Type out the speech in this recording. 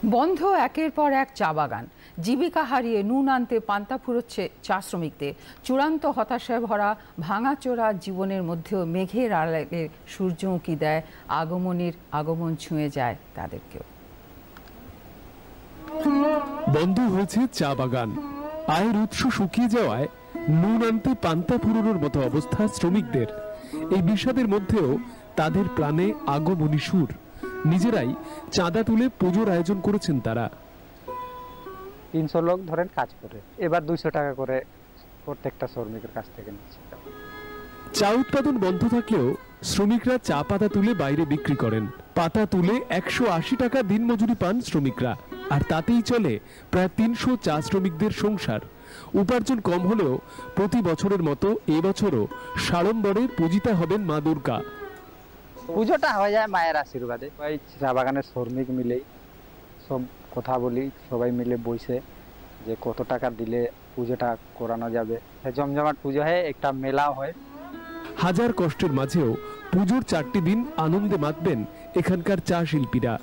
বন্ধ একের পর এক চা বাগান, জীবিকা হারিয়ে নুন আনতে পান্তা ফুরোচ্ছে চা শ্রমিকদের। চূড়ান্ত হতাশায় ভরা ভাঙাচোরা জীবনের মধ্যেও মেঘের আড়ালে সূর্য উঁকি দেয়, আগমন ছুঁয়ে যায় তাদেরকেও। বন্ধ হয়েছে চা বাগান, আয়ের উৎস শুকিয়ে যাওয়ায় নুন আনতে পান্তা ফুরোনোর মতো অবস্থা শ্রমিকদের। এই বিষাদের মধ্যেও তাদের প্রাণে আগমনী সুর। নিজেরাই চাঁদা তুলে পুজোর আয়োজন করেছেন তারা। 300 লোক ধরেন কাজ করে, এবার 200 টাকা করে প্রত্যেকটা শ্রমিকের কাছ থেকে নিচ্ছে। চা উৎপাদন বন্ধ থাকলেও শ্রমিকরা চা পাতা তুলে বাইরে বিক্রি করেন। পাতা তুলে 180 টাকা দিন মজুরি পান শ্রমিকরা, আর তাতেই চলে প্রায় 300 চা শ্রমিকদের সংসার। উপার্জন কম হলেও প্রতি বছরের মতো এবছরও সাড়ম্বরে পূজিতা হবেন মা দুর্গা। পুজোটা হয়ে যায় মায়ের আশীর্বাদে। ওই চা বাগানের শ্রমিক মিলেই সব কথা বলি, সবাই মিলে বসে যে কত টাকা দিলে পুজোটা করানো যাবে। জমজমাট পুজো হয়, একটা মেলাও হয়। হাজার কষ্টের মাঝেও পুজোর 4টি দিন আনন্দে মাতবেন এখানকার চা শিল্পীরা।